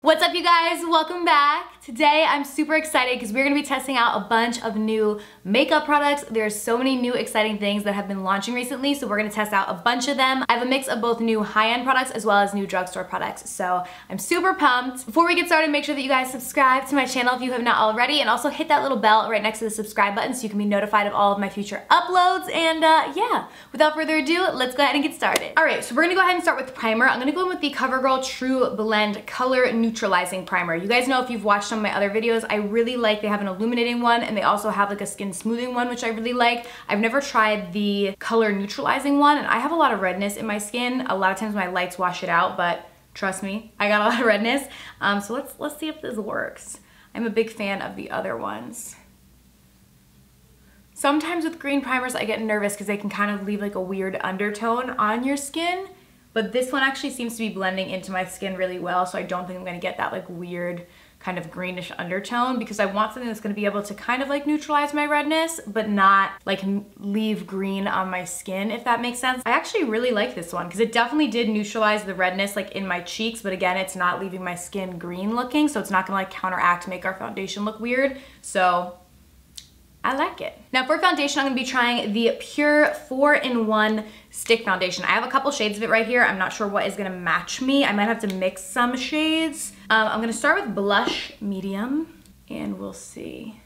What's up, you guys? Welcome back. Today I'm super excited because we're gonna be testing out a bunch of new makeup products. There's so many new exciting things that have been launching recently, so we're gonna test out a bunch of them. I have a mix of both new high-end products as well as new drugstore products, so I'm super pumped. Before we get started, make sure that you guys subscribe to my channel if you have not already, and also hit that little bell right next to the subscribe button so you can be notified of all of my future uploads. And yeah, without further ado, let's go ahead and get started. All right, so we're gonna go ahead and start with primer. I'm gonna go in with the CoverGirl True Blend Color Neutralizing Primer. You guys know, if you've watched some of my other videos, I really like, they have an illuminating one and they also have like a skin smoothing one, which I really like. I've never tried the color neutralizing one, and I have a lot of redness in my skin. A lot of times my lights wash it out, but trust me, I got a lot of redness. So let's see if this works. I'm a big fan of the other ones. Sometimes with green primers I get nervous because they can kind of leave like a weird undertone on your skin, but this one actually seems to be blending into my skin really well, so I don't think I'm gonna get that like weird kind of greenish undertone, because I want something that's gonna be able to kind of like neutralize my redness, but not like leave green on my skin, if that makes sense. I actually really like this one because it definitely did neutralize the redness like in my cheeks, but again, it's not leaving my skin green looking, so it's not gonna like counteract, make our foundation look weird. So I like it. Now for foundation, I'm gonna be trying the Pure 4-in-1 Stick Foundation. I have a couple shades of it right here. I'm not sure what is gonna match me. I might have to mix some shades. I'm gonna start with Blush Medium, and we'll see.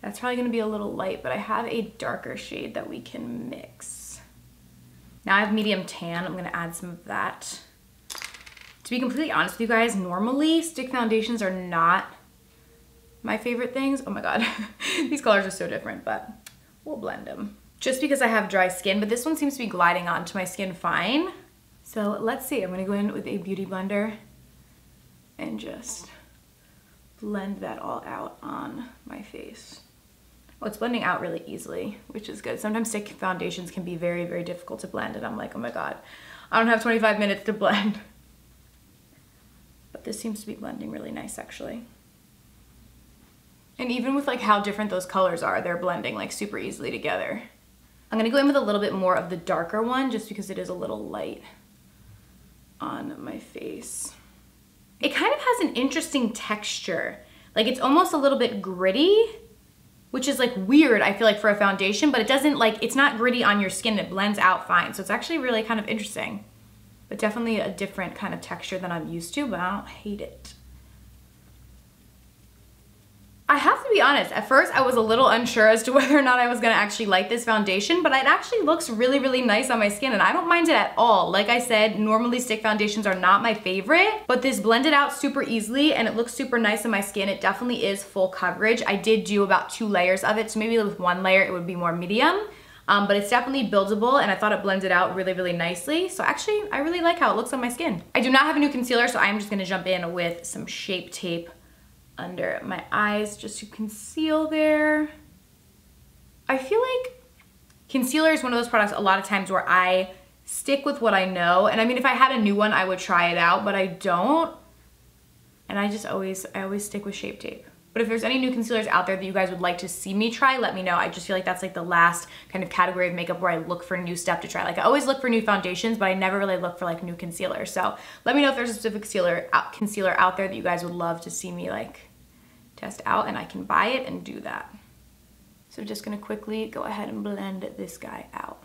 That's probably gonna be a little light, but I have a darker shade that we can mix. Now I have Medium Tan. I'm gonna add some of that. To be completely honest with you guys, normally stick foundations are not my favorite things. Oh my God, these colors are so different, but we'll blend them. Just because I have dry skin, but this one seems to be gliding onto my skin fine. So let's see, I'm gonna go in with a beauty blender and just blend that all out on my face. Oh, it's blending out really easily, which is good. Sometimes stick foundations can be very, very difficult to blend, and I'm like, oh my God, I don't have 25 minutes to blend. But this seems to be blending really nice, actually. And even with like how different those colors are, they're blending like super easily together. I'm gonna go in with a little bit more of the darker one just because it is a little light on my face. It kind of has an interesting texture. Like it's almost a little bit gritty, which is like weird, I feel like, for a foundation, but it doesn't like, it's not gritty on your skin. It blends out fine. So it's actually really kind of interesting, but definitely a different kind of texture than I'm used to, but I don't hate it. I have to be honest, at first I was a little unsure as to whether or not I was gonna actually like this foundation, but it actually looks really, really nice on my skin, and I don't mind it at all. Like I said, normally stick foundations are not my favorite, but this blended out super easily and it looks super nice on my skin. It definitely is full coverage. I did do about 2 layers of it, so maybe with 1 layer it would be more medium, but it's definitely buildable, and I thought it blended out really, really nicely. So actually, I really like how it looks on my skin. I do not have a new concealer, so I'm just gonna jump in with some Shape Tape under my eyes just to conceal there. I feel like concealer is one of those products a lot of times where I stick with what I know. And I mean, if I had a new one, I would try it out, but I don't. And I always stick with Shape Tape. But if there's any new concealers out there that you guys would like to see me try, let me know. I just feel like that's like the last kind of category of makeup where I look for new stuff to try. Like I always look for new foundations, but I never really look for like new concealer. So let me know if there's a specific concealer out there that you guys would love to see me like test out, and I can buy it and do that. So just gonna quickly go ahead and blend this guy out.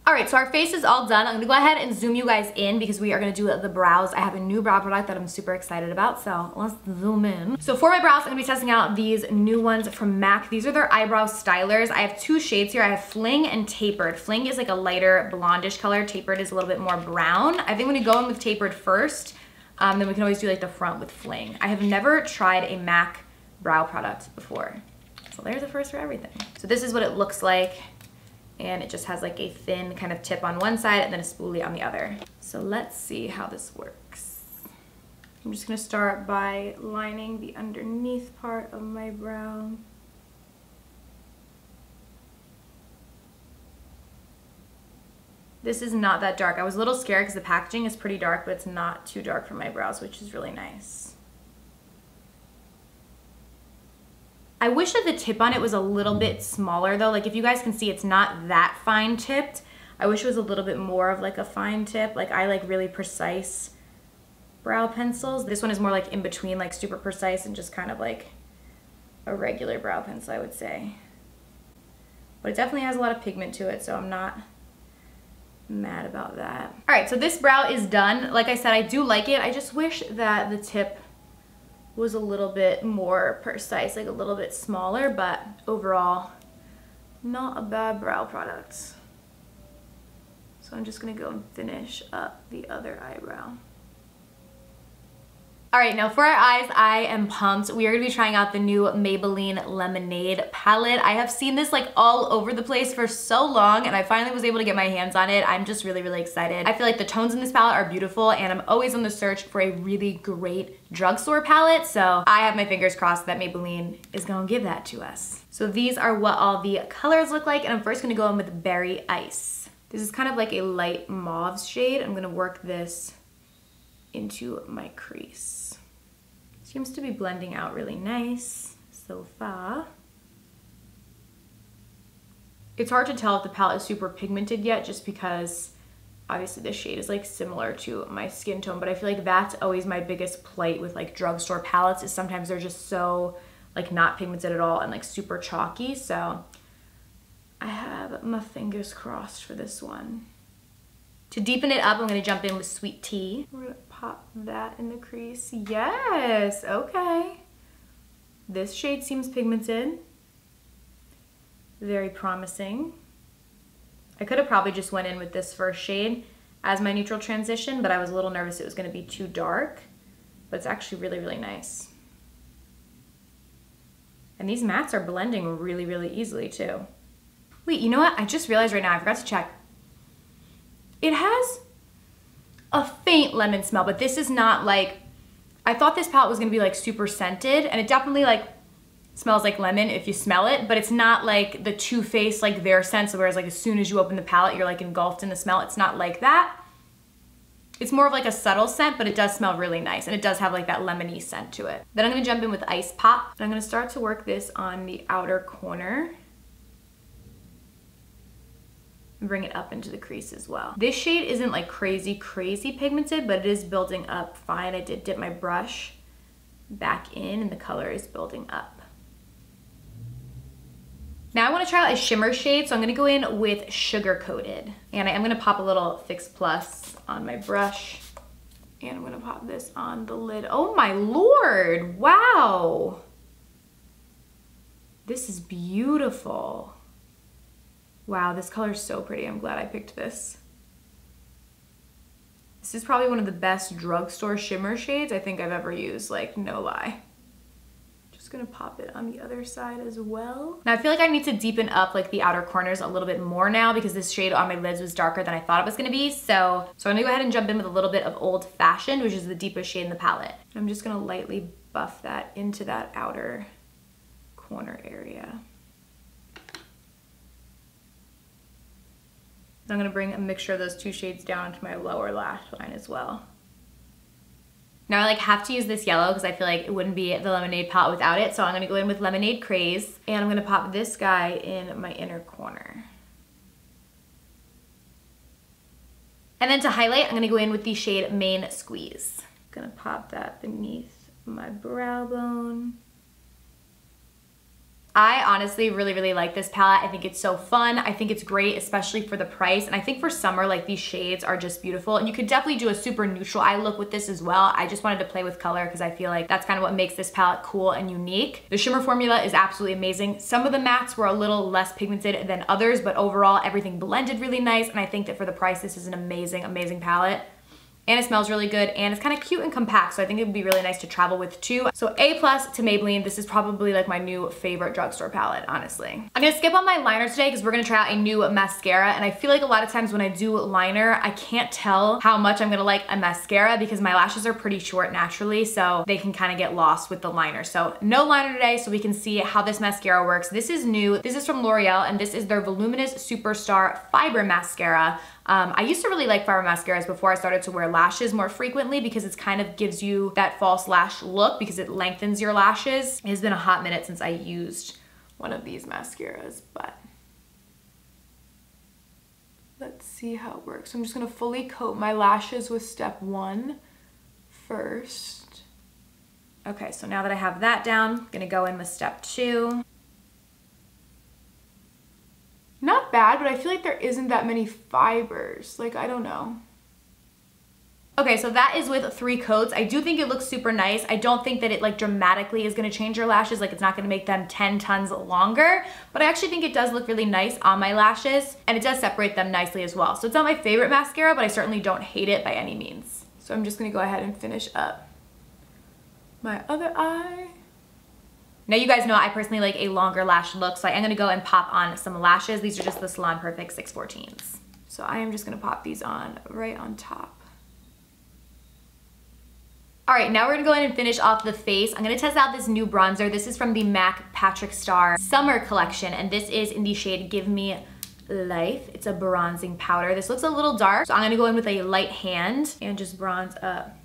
All right, so our face is all done. I'm gonna go ahead and zoom you guys in because we are gonna do the brows. I have a new brow product that I'm super excited about, so let's zoom in. So for my brows, I'm gonna be testing out these new ones from MAC. These are their eyebrow stylers. I have 2 shades here. I have Fling and Tapered. Fling is like a lighter blondish color. Tapered is a little bit more brown. I think I'm gonna go in with Tapered first. Then we can always do like the front with Fling. I have never tried a MAC brow product before, so there's a first for everything. So this is what it looks like. And it just has like a thin kind of tip on one side and then a spoolie on the other. So let's see how this works. I'm just gonna start by lining the underneath part of my brow. This is not that dark. I was a little scared because the packaging is pretty dark, but it's not too dark for my brows, which is really nice. I wish that the tip on it was a little bit smaller though. Like if you guys can see, it's not that fine tipped. I wish it was a little bit more of like a fine tip. Like I like really precise brow pencils. This one is more like in between, like super precise and just kind of like a regular brow pencil, I would say. But it definitely has a lot of pigment to it, so I'm not mad about that. All right, so this brow is done. Like I said, I do like it. I just wish that the tip was a little bit more precise, like a little bit smaller, but overall, not a bad brow product. So I'm just gonna go and finish up the other eyebrow. All right, now for our eyes, I am pumped. We are gonna be trying out the new Maybelline Lemonade palette. I have seen this like all over the place for so long, and I finally was able to get my hands on it. I'm just really, really excited. I feel like the tones in this palette are beautiful, and I'm always on the search for a really great drugstore palette, so I have my fingers crossed that Maybelline is gonna give that to us. So these are what all the colors look like, and I'm first gonna go in with Berry Ice. This is kind of like a light mauve shade. I'm gonna work this into my crease. Seems to be blending out really nice so far. It's hard to tell if the palette is super pigmented yet, just because obviously this shade is like similar to my skin tone, but I feel like that's always my biggest plight with like drugstore palettes, is sometimes they're just so like not pigmented at all and like super chalky. So I have my fingers crossed for this one. To deepen it up, I'm gonna jump in with Sweet Tea. We're gonna pop that in the crease. Yes, okay. This shade seems pigmented. Very promising. I could have probably just went in with this first shade as my neutral transition, but I was a little nervous it was gonna be too dark, but it's actually really, really nice. And these mattes are blending really, really easily too. Wait, you know what? I just realized right now, I forgot to check. It has a faint lemon smell, but this is not like, I thought this palette was gonna be like super scented, and it definitely like smells like lemon if you smell it, but it's not like the Too Faced like their scent, so whereas like as soon as you open the palette, you're like engulfed in the smell. It's not like that. It's more of like a subtle scent, but it does smell really nice, and it does have like that lemony scent to it. Then I'm gonna jump in with Ice Pop, and I'm gonna start to work this on the outer corner. And bring it up into the crease as well. This shade isn't like crazy pigmented, but it is building up fine. I did dip my brush back in, and the color is building up. Now I want to try out a shimmer shade, so I'm gonna go in with Sugar Coated. And I am gonna pop a little Fix Plus on my brush, and I'm gonna pop this on the lid. Oh my Lord, wow. This is beautiful. Wow, this color is so pretty. I'm glad I picked this. This is probably one of the best drugstore shimmer shades I think I've ever used, like no lie. Just gonna pop it on the other side as well. Now I feel like I need to deepen up like the outer corners a little bit more now, because this shade on my lids was darker than I thought it was gonna be. So I'm gonna go ahead and jump in with a little bit of Old Fashioned, which is the deepest shade in the palette. I'm just gonna lightly buff that into that outer corner area. I'm gonna bring a mixture of those two shades down into my lower lash line as well. Now I like have to use this yellow because I feel like it wouldn't be the Lemonade palette without it. So I'm gonna go in with Lemonade Craze, and I'm gonna pop this guy in my inner corner. And then to highlight, I'm gonna go in with the shade Main Squeeze. Gonna pop that beneath my brow bone. I honestly really, really like this palette. I think it's so fun. I think it's great, especially for the price. And I think for summer, like these shades are just beautiful. And you could definitely do a super neutral eye look with this as well. I just wanted to play with color because I feel like that's kind of what makes this palette cool and unique. The shimmer formula is absolutely amazing. Some of the mattes were a little less pigmented than others, but overall everything blended really nice. And I think that for the price, this is an amazing, amazing palette. And it smells really good, and it's kind of cute and compact, so I think it would be really nice to travel with too. So A+ to Maybelline. This is probably like my new favorite drugstore palette, honestly. I'm gonna skip on my liner today because we're gonna try out a new mascara, and I feel like a lot of times when I do liner, I can't tell how much I'm gonna like a mascara because my lashes are pretty short naturally, so they can kind of get lost with the liner. So no liner today, so we can see how this mascara works. This is new. This is from L'Oreal, and this is their Voluminous Superstar Fiber Mascara. I used to really like fiber mascaras before I started to wear lashes more frequently because it kind of gives you that false lash look because it lengthens your lashes. It has been a hot minute since I used one of these mascaras, but let's see how it works. So I'm just gonna fully coat my lashes with step 1 first. Okay, so now that I have that down, I'm gonna go in with step 2. Not bad, but I feel like there isn't that many fibers. Like, I don't know. Okay, so that is with 3 coats. I do think it looks super nice. I don't think that it like dramatically is gonna change your lashes. Like, it's not gonna make them 10 tons longer, but I actually think it does look really nice on my lashes, and it does separate them nicely as well. So it's not my favorite mascara, but I certainly don't hate it by any means. So I'm just gonna go ahead and finish up my other eye. Now you guys know I personally like a longer lash look, so I am gonna go and pop on some lashes. These are just the Salon Perfect 614s. So I am just gonna pop these on right on top. All right, now we're gonna go in and finish off the face. I'm gonna test out this new bronzer. This is from the MAC Patrick Star Summer Collection, and this is in the shade Give Me Life. It's a bronzing powder. This looks a little dark, so I'm gonna go in with a light hand and just bronze up.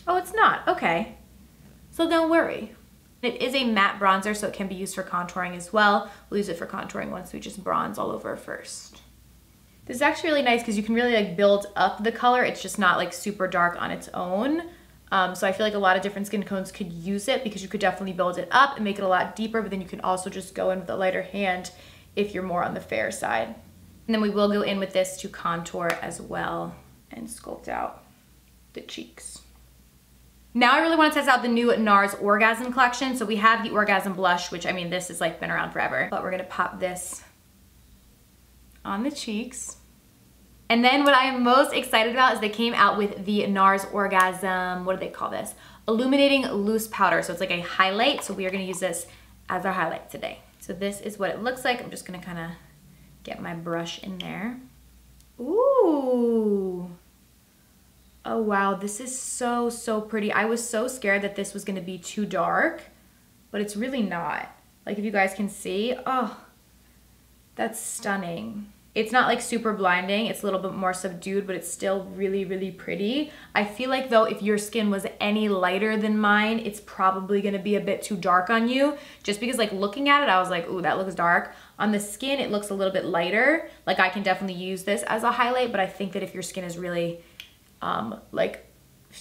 Oh, it's not, okay. So don't worry. It is a matte bronzer, so it can be used for contouring as well. We'll use it for contouring once we just bronze all over first. This is actually really nice because you can really like build up the color. It's just not like super dark on its own. So I feel like a lot of different skin tones could use it because you could definitely build it up and make it a lot deeper, but then you can also just go in with a lighter hand if you're more on the fair side. And then we will go in with this to contour as well and sculpt out the cheeks. Now I really want to test out the new Nars Orgasm collection. So we have the Orgasm blush, which I mean, this has like been around forever, but we're gonna pop this on the cheeks. And then what I am most excited about is they came out with the Nars Orgasm, what do they call this? Illuminating Loose Powder. So it's like a highlight. So we are gonna use this as our highlight today. So this is what it looks like. I'm just gonna kind of get my brush in there. Ooh. Oh wow, this is so, so pretty. I was so scared that this was gonna be too dark, but it's really not. Like if you guys can see, oh, that's stunning. It's not like super blinding, it's a little bit more subdued, but it's still really, really pretty. I feel like though, if your skin was any lighter than mine, it's probably gonna be a bit too dark on you, just because like looking at it, I was like, ooh, that looks dark. On the skin, it looks a little bit lighter. Like I can definitely use this as a highlight, but I think that if your skin is really like,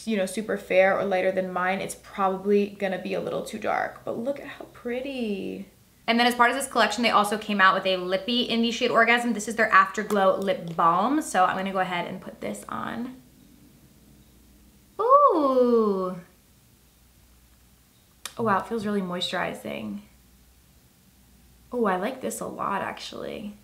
you know, super fair or lighter than mine, it's probably gonna be a little too dark, but look at how pretty. And then as part of this collection, they also came out with a lippy in the shade Orgasm. This is their Afterglow Lip Balm. So I'm gonna go ahead and put this on. Ooh. Oh wow, it feels really moisturizing. Oh, I like this a lot actually.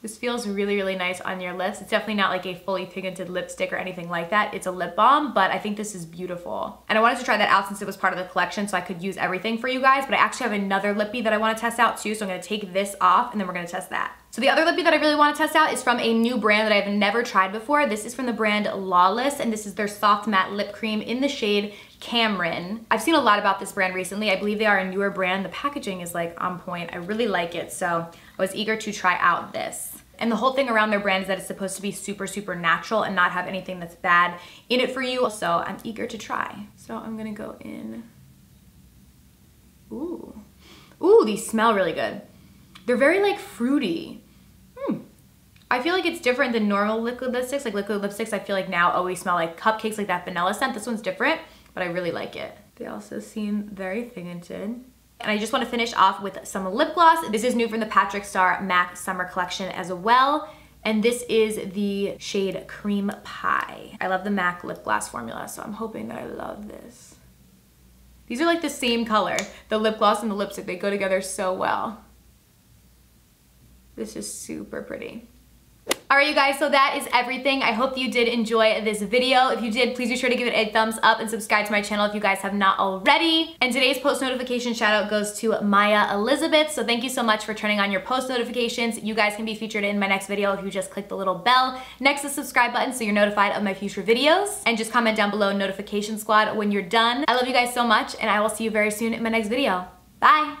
This feels really, really nice on your lips. It's definitely not like a fully pigmented lipstick or anything like that. It's a lip balm, but I think this is beautiful. And I wanted to try that out since it was part of the collection so I could use everything for you guys, but I actually have another lippy that I want to test out too, so I'm going to take this off and then we're going to test that. So the other lippy that I really want to test out is from a new brand that I've never tried before. This is from the brand Lawless, and this is their Soft Matte Lip Cream in the shade Cameron. I've seen a lot about this brand recently. I believe they are a newer brand. The packaging is like on point. I really like it, so I was eager to try out this. And the whole thing around their brand is that it's supposed to be super, super natural and not have anything that's bad in it for you. So I'm eager to try. So I'm gonna go in. Ooh. Ooh, these smell really good. They're very like fruity. I feel like it's different than normal liquid lipsticks. Like liquid lipsticks, I feel like now always smell like cupcakes, like that vanilla scent. This one's different, but I really like it. They also seem very pigmented. And I just want to finish off with some lip gloss. This is new from the Patrick Star MAC Summer Collection as well. And this is the shade Cream Pie. I love the MAC lip gloss formula, so I'm hoping that I love this. These are like the same color. The lip gloss and the lipstick, they go together so well. This is super pretty. All right, you guys, so that is everything. I hope you did enjoy this video. If you did, please be sure to give it a thumbs up and subscribe to my channel if you guys have not already. And today's post notification shout out goes to Maya Elizabeth. So thank you so much for turning on your post notifications. You guys can be featured in my next video if you just click the little bell next to the subscribe button so you're notified of my future videos. And just comment down below notification squad when you're done. I love you guys so much, and I will see you very soon in my next video. Bye.